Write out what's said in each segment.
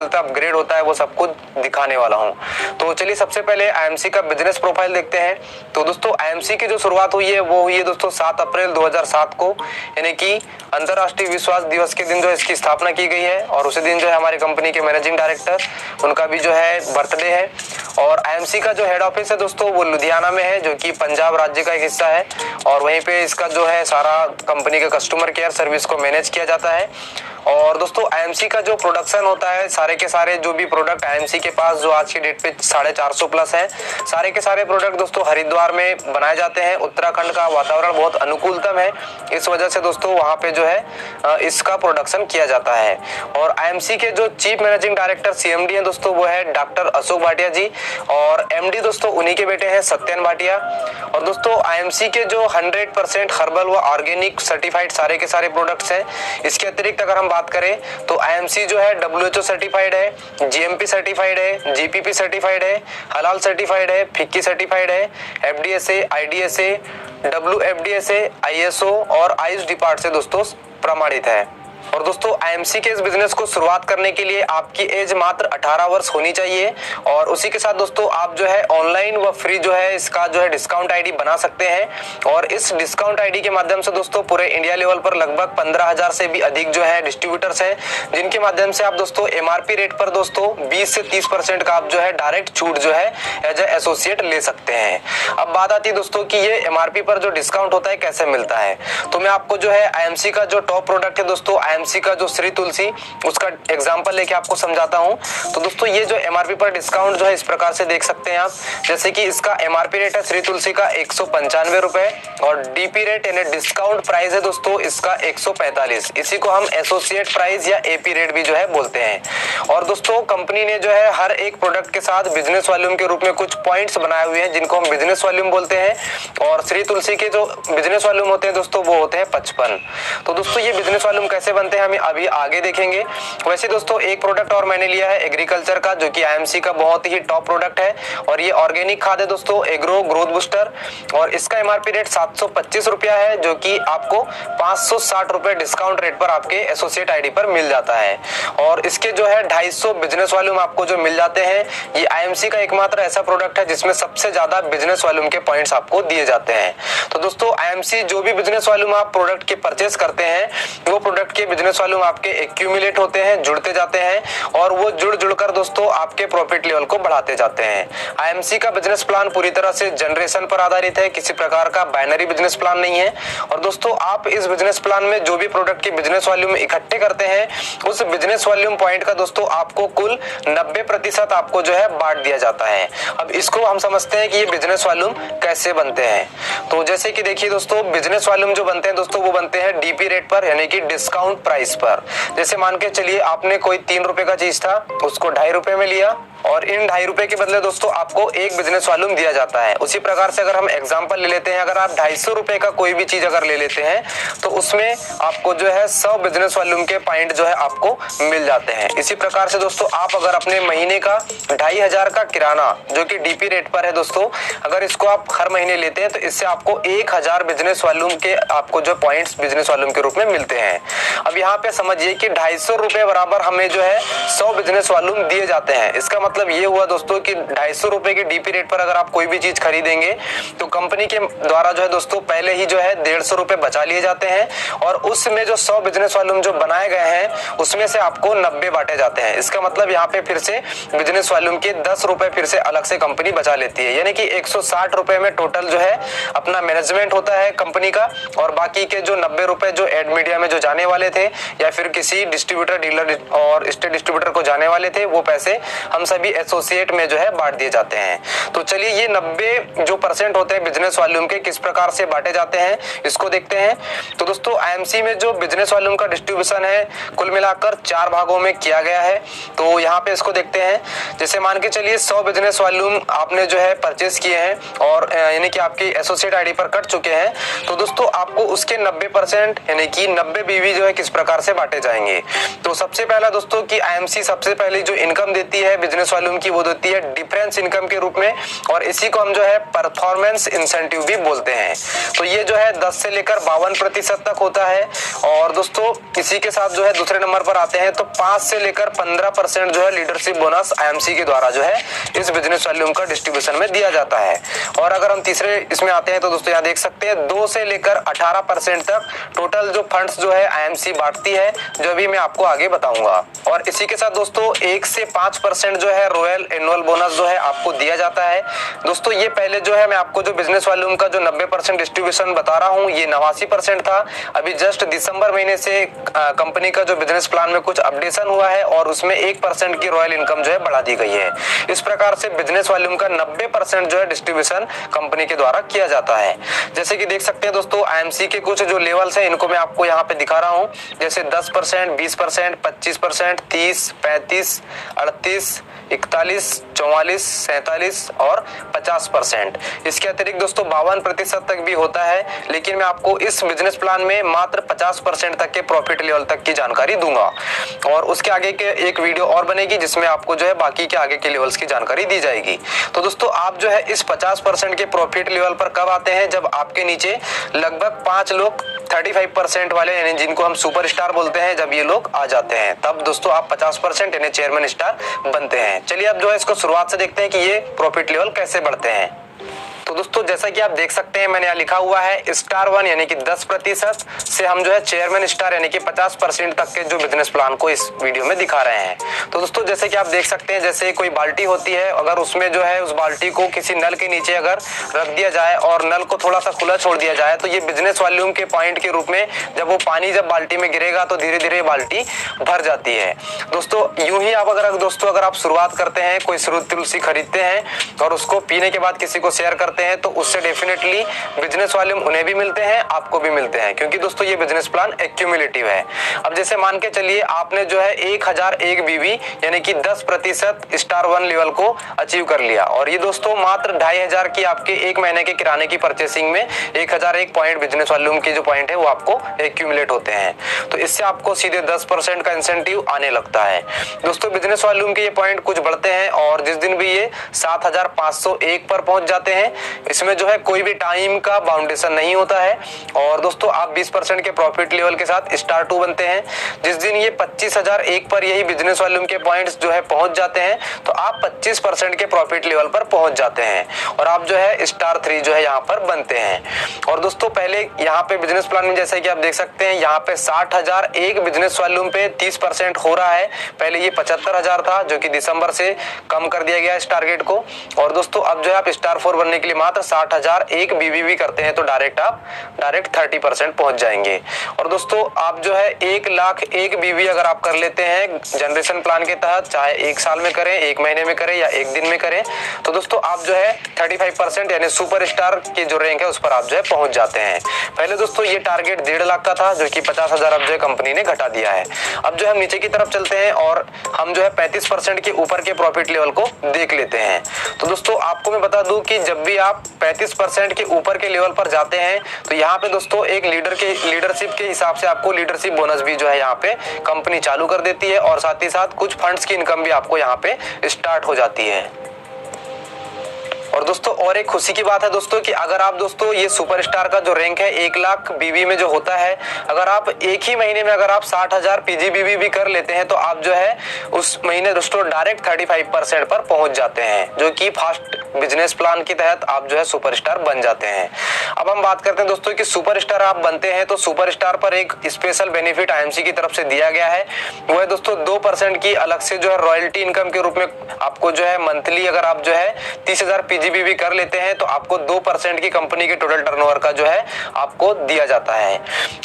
Upgrade होता है वो सब कुछ दिखाने वाला हूं। तो चलिए सबसे पहले आईएमसी का बिजनेस प्रोफाइल देखते हैं। तो दोस्तों आईएमसी की जो शुरुआत हुई है वो हुई है दोस्तों 7 अप्रैल 2007 को, यानी कि अंतर्राष्ट्रीय विश्वास दिवस के दिन जो इसकी स्थापना की गई है। और उसी दिन जो है हमारी कंपनी के मैनेजिंग डायरेक्टर उनका भी जो है बर्थडे है। और आईएमसी का जो हेड ऑफिस है दोस्तों वो लुधियाना में है, जो कि पंजाब राज्य का एक हिस्सा है। और वहीं पे इसका जो है सारा कंपनी के कस्टमर केयर सर्विस को मैनेज किया जाता है। और दोस्तों आईएमसी का जो प्रोडक्शन होता है, सारे के सारे जो भी प्रोडक्ट आईएमसी के पास जो आज की डेट पे 450 प्लस है, सारे के सारे प्रोडक्ट दोस्तों हरिद्वार में बनाए जाते हैं। उत्तराखंड का वातावरण बहुत अनुकूलतम है, इस वजह से दोस्तों वहां पे जो है इसका प्रोडक्शन किया जाता है। और आईएमसी के जो चीफ मैनेजिंग डायरेक्टर सीएमडी है दोस्तों वो है डॉक्टर अशोक भाटिया जी। और एमडी दोस्तों उन्हीं के बेटे हैं सत्यन भाटिया। और दोस्तों आईएमसी के जो 100% हर्बल व ऑर्गेनिक सर्टिफाइड सारे के सारे प्रोडक्ट्स हैं। इसके अतिरिक्त अगर हम बात करें तो आईएमसी जो है WHO सर्टिफाइड है, जीएमपी सर्टिफाइड है, जीपीपी सर्टिफाइड है, हलाल सर्टिफाइड है, फिक्की सर्टिफाइड है, एफडीएसए, आईडीएसए, डब्ल्यूएफडीएसए, आईएसओ और आयुष डिपार्ट से दोस्तों प्रमाणित है। और दोस्तों आईएमसी के इस बिजनेस को शुरुआत करने के लिए आपकी एज मात्र 18 वर्ष होनी चाहिए। और उसी के साथ दोस्तों आप जो है ऑनलाइन व फ्री जो है इसका जो है डिस्काउंट आईडी बना सकते हैं। और इस डिस्काउंट आईडी के माध्यम से दोस्तों पूरे इंडिया लेवल पर लगभग 15,000 से भी अधिक जो है डिस्ट्रीब्यूटर्स हैं, जिनके माध्यम से आप दोस्तों एमआरपी रेट पर दोस्तों 20 से 30% का आप जो है डायरेक्ट छूट जो है एज ए एसोसिएट ले सकते हैं। अब बात आती है दोस्तों कि ये एमआरपी पर जो डिस्काउंट होता है कैसे मिलता है। तो मैं आपको जो है आईएमसी का जो टॉप प्रोडक्ट है दोस्तों आईएमसी का जो श्री तुलसी, उसका एग्जांपल लेके आपको समझाता हूं। तो दोस्तों ये जो एमआरपी पर डिस्काउंट जो है इस प्रकार से देख सकते हैं आप, जैसे कि इसका एमआरपी रेट है श्री तुलसी का 195 रुपए और डीपी रेट यानी डिस्काउंट प्राइस है दोस्तों इसका 145। इसी को हम एसोसिएट प्राइस या एपी रेट भी जो है बोलते हैं। और दोस्तों कंपनी ने जो है हर एक प्रोडक्ट के साथ बिजनेस वॉल्यूम के रूप में कुछ पॉइंट्स बनाए हुए हैं, जिनको हम बिजनेस वॉल्यूम बोलते हैं। और श्री तुलसी के जो बिजनेस वॉल्यूम होते हैं दोस्तों वो होते हैं 55। तो दोस्तों ये बिजनेस वॉल्यूम कैसे बनते हैं हम अभी आगे देखेंगे। वैसे दोस्तों एक प्रोडक्ट और मैंने लिया है एग्रीकल्चर का, जो कि आईएमसी का बहुत ही टॉप प्रोडक्ट है। और ये ऑर्गेनिक खाद है दोस्तों, एग्रो ग्रोथ बूस्टर। और इसका एमआरपी रेट 725 रुपया है, जो कि आपको 560 रुपए डिस्काउंट रेट पर आपके एसोसिएट आईडी पर मिल जाता है। और इसके जो है 250 बिजनेस वॉल्यूम आपको जो मिल जाते हैं। ये आईएमसी का एकमात्र ऐसा प्रोडक्ट है जिसमें सबसे ज्यादा बिजनेस वॉल्यूम के पॉइंट्स आपको दिए जाते हैं। तो दोस्तों आईएमसी जो भी बिजनेस वॉल्यूम आप प्रोडक्ट के परचेस करते हैं, वो प्रोडक्ट के बिजनेस वॉल्यूम आपके एक्यूमुलेट होते हैं, जुड़ते जाते हैं। और वो जुड़ कर दोस्तों आपके प्रॉफिट लेवल को बढ़ाते जाते हैं। आईएमसी का बिजनेस प्लान पूरी तरह से जनरेशन पर आधारित है, किसी प्रकार का बाइनरी बिजनेस प्लान नहीं है। और दोस्तों आप इस बिजनेस प्लान में जो भी प्रोडक्ट के बिजनेस वॉल्यूम इकट्ठे करते हैं, उस बिजनेस वॉल्यूम पॉइंट का दोस्तों आपको कुल 90% आपको जो है बांट दिया जाता है। अब इसको हम समझते हैं कि ये बिजनेस वॉल्यूम कैसे बनते हैं। तो जैसे कि देखिए दोस्तों बिजनेस वॉल्यूम जो बनते हैं दोस्तों वो बनते हैं डीपी रेट पर, यानी कि डिस्काउंट प्राइस पर। जैसे मान के चलिए आपने कोई 3 रुपए का चीज था, उसको 2.5 रुपए में लिया और इन 2.5 रुपए के बदले दोस्तों आपको एक बिजनेस वॉल्यूम दिया जाता है। उसी प्रकार से अगर हम एग्जांपल ले लेते हैं, अगर आप 250 रुपए का कोई भी चीज अगर ले लेते हैं तो उसमें आपको जो है 100 बिजनेस वॉल्यूम के पॉइंट जो है आपको मिल जाते हैं। इसी प्रकार से दोस्तों आप अगर अपने महीने का 2500 का किराना जो कि डीपी रेट पर है दोस्तों, अगर इसको आप हर महीने लेते हैं तो इससे आपको 1000 बिजनेस वॉल्यूम के आपको जो पॉइंट्स बिजनेस वॉल्यूम के रूप में मिलते हैं। अब यहाँ पे समझिए कि 250 रुपए बराबर हमें जो है 100 बिजनेस वॉल्यूम दिए जाते हैं। इसका मतलब ये हुआ दोस्तों कि 250 रुपए के डीपी रेट पर अगर आप कोई भी चीज खरीदेंगे तो कंपनी के द्वारा जो है दोस्तों पहले ही जो है 150 रुपए बचा लिए जाते हैं। और उसमें जो 100 बिजनेस वॉल्यूम जो बनाए गए हैं उसमें से आपको 90 बांटे जाते हैं। इसका मतलब यहाँ पे फिर से बिजनेस वॉल्यूम के 10 रुपए फिर से अलग से कंपनी बचा लेती है, यानी कि 160 रुपए में टोटल जो है अपना मैनेजमेंट होता है कंपनी का। और बाकी के जो 90 रुपए जो एड मीडिया में जो जाने वाले थे या फिर किसी डिस्ट्रीब्यूटर डीलर और स्टेट डिस्ट्रीब्यूटर को जाने वाले थे, वो पैसे हम सभी एसोसिएट में जो है बांट दिए जाते हैं। तो चलिए ये 90 जो % होते हैं बिजनेस वॉल्यूम के किस प्रकार से बांटे जाते हैं इसको देखते हैं। तो दोस्तों आईएमसी में जो बिजनेस वॉल्यूम का डिस्ट्रीब्यूशन है कुल मिलाकर 4 भागों में किया गया है। तो यहाँ पे इसको देखते हैं। जैसे मान के चलिए 100 बिजनेस वॉल्यूम आपने जो है परचेस किए हैं और यानी कि आपकी एसोसिएट आईडी पर कट चुके हैं, तो दोस्तों आपको उसके 90% यानी कि 90 बीवी जो है किस प्रकार से बांटे जाएंगे। तो सबसे पहला दोस्तों कि आईएमसी सबसे पहले जो इनकम देती है बिजनेस बिजनेस वॉल्यूम की वो देती है डिफरेंस इनकम के रूप में, और इसी को हम जो है परफॉर्मेंस इंसेंटिव भी बोलते हैं। तो ये जो है 10 से लेकर 52% तक होता है। और दोस्तों इसी के साथ जो है दूसरे नंबर पर आते हैं तो 5 से लेकर 15% जो है लीडरशिप बोनस आईएमसी के द्वारा जो है इस बिजनेस वॉल्यूम का डिस्ट्रीब्यूशन में दिया जाता है। और अगर हम तीसरे इसमें आते हैं तो दोस्तों यहाँ देख सकते हैं 2 से लेकर 18% तक टोटल जो फंड्स जो है आईएमसी बांटती है, जो भी मैं आपको आगे बताऊंगा। और इसी के साथ दोस्तों 1 से 5% जो है रॉयल एनुअल बोनस जो है आपको दिया जाता है। दोस्तों ये पहले जो है मैं आपको जो बिजनेस वॉल्यूम का जो 90% डिस्ट्रीब्यूशन बता रहा हूँ ये 89% था। अभी जस्ट दिसंबर महीने से कंपनी का जो बिजनेस प्लान में कुछ अपडेशन हुआ है और उसमें 1% की रॉयल इनकम जो है बढ़ा दी गई है। इस प्रकार से बिजनेस वॉल्यूम का 90% जो है डिस्ट्रीब्यूशन कंपनी के द्वारा किया जाता है। जैसे कि देख सकते हैं दोस्तों आईएमसी के कुछ जो लेवल्स हैं इनको मैं आपको यहाँ पे दिखा रहा हूँ, जैसे 10%, 20%, 25%, 30, 35, 38, 41, 44, 47 और 50%। इसके अतिरिक्त दोस्तों 52% तक भी होता है, लेकिन मैं आपको इस बिजनेस प्लान में मात्र 50% तक के प्रॉफिट लेवल तक की जानकारी दूंगा। और उसके आगे के एक वीडियो और बनेगी जिसमें आपको जो है बाकी के आगे के लेवल्स की जानकारी दी जाएगी। तो दोस्तों आप जो है इस 50% के प्रॉफिट लेवल पर कब आते हैं, जब आपके नीचे लगभग 5 लोग 35% वाले यानी जिनको हम सुपरस्टार बोलते हैं, जब ये लोग आ जाते हैं तब दोस्तों आप 50% यानी चेयरमैन स्टार बनते हैं। चलिए अब जो है इसको शुरुआत से देखते हैं कि ये प्रॉफिट लेवल कैसे बढ़ते हैं। तो दोस्तों जैसा कि आप देख सकते हैं मैंने यहाँ लिखा हुआ है स्टार 1 यानी कि 10% से हम जो है चेयरमैन स्टार यानी कि 50% तक के जो बिजनेस प्लान को इस वीडियो में दिखा रहे हैं। तो दोस्तों जैसे कि आप देख सकते हैं जैसे कोई बाल्टी होती है, अगर उसमें जो है उस बाल्टी को किसी नल के नीचे अगर रख दिया जाए और नल को थोड़ा सा खुला छोड़ दिया जाए तो ये बिजनेस वॉल्यूम के पॉइंट के रूप में जब वो पानी जब बाल्टी में गिरेगा तो धीरे धीरे बाल्टी भर जाती है। दोस्तों यूं ही आप अगर आप शुरुआत करते हैं, कोई श्रुत तुलसी खरीदते हैं और उसको पीने के बाद किसी को शेयर करते हैं तो उससे डेफिनेटली बिजनेस वॉल्यूम उन्हें भी मिलते हैं, आपको भी मिलते हैं, क्योंकि दोस्तों ये बिजनेस प्लान एक्यूमुलेटिव है। अब जैसे मान के चलिए आपने जो है 1001 बीवी यानी कि 10% स्टार 1 लेवल को अचीव कर लिया और ये दोस्तों मात्र 2500 की आपके एक महीने के किराने की परचेसिंग में 1001 पॉइंट बिजनेस वॉल्यूम की जो पॉइंट है वो आपको एक्यूमुलेट होते हैं। तो इससे आपको सीधे 10% का इंसेंटिव आने लगता है। दोस्तों बिजनेस वॉल्यूम के ये पॉइंट कुछ बढ़ते हैं और जिस दिन भी ये 7501 पर पहुंच जाते हैं इसमें जो है कोई भी टाइम का बाउंडेशन नहीं होता है। और दोस्तों आप 20% के प्रॉफिट लेवल के साथ स्टार 2 बनते हैं। जिस दिन ये 25001 पर यही बिजनेस वॉल्यूम के पॉइंट्स जो है पहुंच जाते हैं तो आप 25% के प्रॉफिट लेवल पर पहुंच जाते हैं और आप जो है स्टार 3 जो है यहाँ पर बनते हैं। और दोस्तों पहले यहाँ पे बिजनेस प्लान में जैसे कि आप देख सकते हैं यहाँ पे 60001 बिजनेस वॉल्यूम पे 30% हो रहा है। पहले ये 75000 था जो कि दिसंबर से कम कर दिया गया इस टारगेट को। और दोस्तों अब जो है आप स्टार 4 बनने के लिए मात्र 60001 बीबी करते हैं तो डायरेक्ट 30% पहुंच जाएंगे। और दोस्तों आप जो है 1,01,000 बीबी अगर आप कर लेते हैं जनरेशन प्लान के तहत, चाहे 1 साल में करें, 1 महीने में करें या 1 दिन में करें, तो दोस्तों आप जो है 35% यानी सुपर स्टार की जो रैंक है उस पर आप जो है पहुंच जाते हैं। पहले दोस्तों ये टारगेट 1.5 लाख का था जो कि 50,000 अब जो है कंपनी ने घटा दिया है। अब जो है हम नीचे की तरफ चलते हैं और हम जो है 35% के ऊपर के प्रॉफिट लेवल को देख लेते हैं। तो दोस्तों आपको मैं बता दूं कि जब भी आप 35% के ऊपर के लेवल पर जाते हैं तो यहाँ पे दोस्तों एक लीडरशिप के हिसाब से आपको लीडरशिप बोनस भी जो है यहाँ पे कंपनी चालू कर देती है और साथ ही साथ कुछ फंड्स की इनकम भी आपको यहाँ पे स्टार्ट हो जाती है। और दोस्तों और एक खुशी की बात है दोस्तों कि अगर आप दोस्तों ये सुपरस्टार का जो रैंक है 1 लाख बीबी में जो होता है, अगर आप एक ही महीने में अगर आप 60,000 पीजीबीबी भी कर लेते हैं तो आप जो है उस महीने दोस्तों डायरेक्ट 35% पर पहुंच जाते हैं, जो कि फास्ट बिजनेस प्लान के तहत आप जो है सुपरस्टार बन जाते हैं। अब हम बात करते हैं दोस्तों कि सुपरस्टार आप बनते हैं तो सुपरस्टार पर एक स्पेशल बेनिफिट आईएमसी की तरफ से दिया गया है, वो है दोस्तों 2% की अलग से जो है रॉयल्टी इनकम के रूप में आपको जो है मंथली अगर आप जो है 30,000 पीजीबी भी कर लेते हैं तो आपको 2% की कंपनी के टोटल टर्नओवर का जो है आपको दिया जाता है।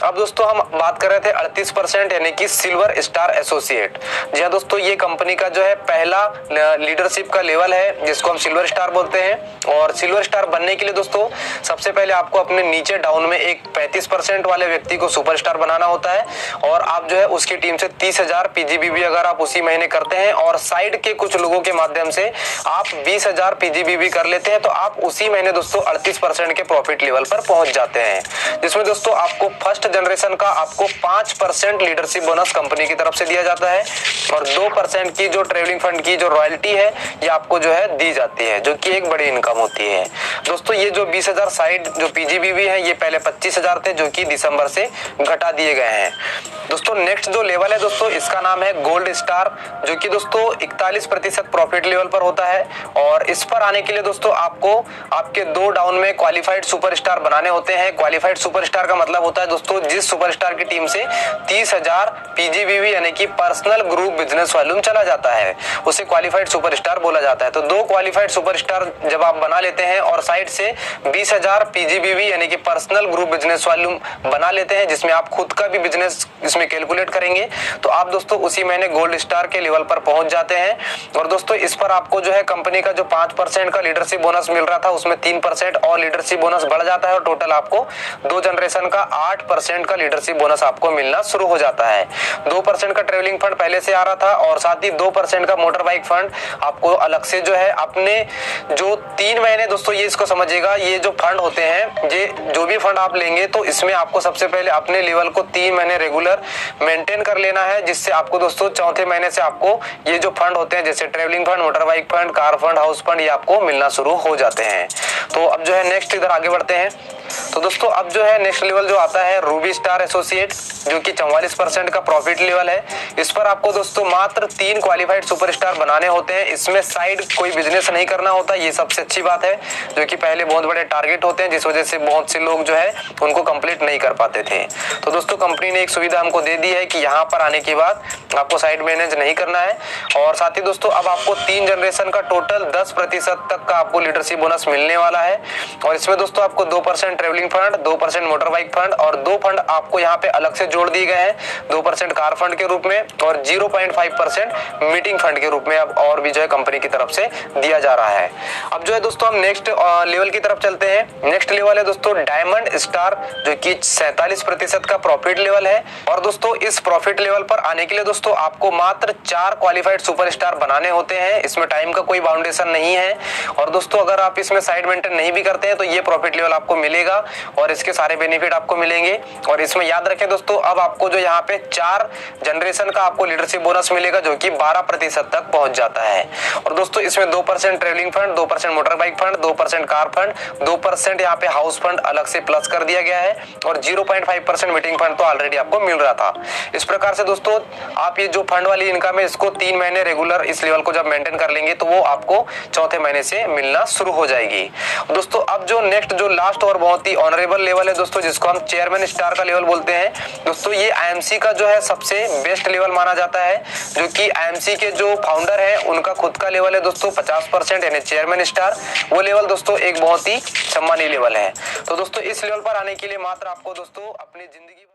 अब दोस्तों हम बात कर रहे थे 38% यानी कि सिल्वर स्टार एसोसिएट। जी हाँ दोस्तों ये कंपनी का जो है पहला लीडरशिप का लेवल है जिसको हम सिल्वर स्टार बोलते हैं। और सिल्वर स्टार बनने के लिए दोस्तों सबसे पहले आपको अपने नीचे डाउन में एक 35% वाले व्यक्ति को सुपरस्टार बनाना होता है और आप जो है उसकी टीम से 30,000 पीजीबी भी अगर आप उसी महीने करते हैं और साइड के कुछ लोगों के माध्यम से आप 20,000 पीजीबी भी कर कर लेते हैं तो आप उसी महीने दोस्तों 38% के प्रॉफिट लेवल पर पहुंच जाते हैं, जिसमें दोस्तों आपको फर्स्ट जनरेशन का आपको 5% लीडरशिप बोनस कंपनी की तरफ से दिया जाता है और 2% की जो ट्रेवलिंग फंड की जो रॉयल्टी है ये आपको जो है दी जाती है, जो कि एक बड़ी इनकम होती है। दोस्तों ये जो 20,000 साइड जो पीजीबीवी है ये पहले 25,000 थे, जो कि दिसंबर से घटा दिए गए हैं। दोस्तों नेक्स्ट जो लेवल है दोस्तों इसका नाम है गोल्ड स्टार, जो कि दोस्तों 41% प्रॉफिट लेवल पर होता है और इस पर आने के लिए दोस्तों आपको आपके 2 डाउन में क्वालिफाइड सुपरस्टार बनाने होते हैं। क्वालिफाइड सुपरस्टार का मतलब होता है दोस्तों जिस सुपरस्टार की टीम से 30,000 पीजीबीवी यानी कि पर्सनल ग्रुप बिजनेस वॉल्यूम चला जाता है उसे क्वालिफाइड सुपरस्टार बोला जाता है। तो 2 क्वालिफाइड सुपरस्टार जब आप बना लेते हैं और साइड से 20,000 पीजीबीवी यानी कि पर्सनल ग्रुप बिजनेस वॉल्यूम बना लेते हैं, जिसमें आप खुद का भी बिजनेस इसमें कैलकुलेट करेंगे, तो आप दोस्तों उसी महीने गोल्ड स्टार के लेवल पर पहुंच जाते हैं। और दोस्तों इस पर आपको जो है कंपनी का जो 5% का लीडरशिप बोनस मिल रहा था उसमें 3% और लीडरशिप बोनस बढ़ जाता है और टोटल आपको 2 जनरेशन का 8% का लीडरशिप बोनस आपको मिलना शुरू हो जाता है। 2% का ट्रेवलिंग फंड पहले से आ रहा था और साथ ही 2% का मोटर बाइक फंड आपको अलग से जो है अपने जो 3 महीने दोस्तों ये इसको समझिएगा, ये जो फंड होते हैं ये जो भी फंड आप लेंगे तो इसमें आपको सबसे पहले अपने लेवल को 3 महीने रेगुलर मेंटेन कर लेना है, जिससे आपको दोस्तों चौथे महीने से आपको ये जो फंड होते हैं जैसे travelling fund, motor bike fund, car fund, house fund ये आपको मिलना शुरू हो जाते हैं। तो अब जो है नेक्स्ट इधर आगे बढ़ते हैं। तो दोस्तों अब जो है नेक्स्ट लेवल जो आता है रूबी स्टार एसोसिएट, जो कि 44% का प्रॉफिट लेवल है। इस पर आपको दोस्तों मात्र 3 क्वालिफाइड सुपरस्टार बनाने होते हैं, इसमें साइड कोई बिजनेस नहीं करना होता, ये सबसे अच्छी बात है, जो कि पहले बहुत बड़े टारगेट होते हैं जिस वजह से बहुत से लोग जो है उनको कंप्लीट नहीं कर पाते थे। तो दोस्तों कंपनी ने एक सुविधा हमको दे दी है कि यहाँ पर आने के बाद आपको साइड मैनेज नहीं करना है और साथ ही दोस्तों अब आपको 3 जनरेशन का टोटल 10% तक का आपको लीडरशिप बोनस मिलने वाला है और इसमें दोस्तों आपको 2% travelling fund, 2% motor bike fund और 2 फंड आपको यहाँ पे अलग से जोड़ दिए गए हैं, 2% कार फंड के रूप में और 0.5% मीटिंग फंड के रूप में अब और भी जो है कंपनी की तरफ से दिया जा रहा है। अब जो है दोस्तों हम नेक्स्ट लेवल की तरफ चलते हैं। नेक्स्ट लेवल है दोस्तों डायमंड स्टार, जो कि 47% का प्रॉफिट लेवल है और दोस्तों इस प्रॉफिट लेवल पर आने के लिए दोस्तों आपको मात्र 4 क्वालिफाइड सुपरस्टार बनाने होते हैं, इसमें टाइम का कोई बाउंडेशन नहीं है और दोस्तों अगर आप इसमें साइड मेंटेन नहीं भी करते हैं तो ये प्रॉफिट लेवल आपको मिलेगा और इसके सारे बेनिफिट आपको मिलेंगे। और इसमें याद रखें दोस्तों अब आपको जो यहाँ पे 4 जनरेशन का आपको लीडरशिप बोनस मिलेगा, जो कि 12% तक पहुंच जाता है और दोस्तों इसमें 2% travelling fund, 2% motor bike fund, 2% car fund, 2% यहाँ पे हाउस फंड अलग से प्लस कर दिया गया है और 0.5% मीटिंग फंड तो ऑलरेडी आपको मिल रहा था। इस प्रकार से दोस्तों आप ये जो फंड वाली इनकम है इसको 3 महीने रेगुलर इस लेवल को जब मेंटेन कर लेंगे तो वो आपको चौथे महीने से मिलना शुरू हो जाएगी। दोस्तों अब जो नेक्स्ट जो लास्ट और बहुत ही ऑनरेबल लेवल है दोस्तों, जिसको हम चेयरमैन स्टार का लेवल बोलते हैं दोस्तों, ये आईएमसी का जो है सबसे बेस्ट लेवल माना जाता है, जो कि आईएमसी के जो फाउंडर है उनका खुद का लेवल है दोस्तों 50% यानी चेयरमैन स्टार। वो लेवल दोस्तों एक बहुत ही सम्मानीय लेवल है। तो दोस्तों इस लेवल पर आने के लिए मात्र आपको दोस्तों अपनी जिंदगी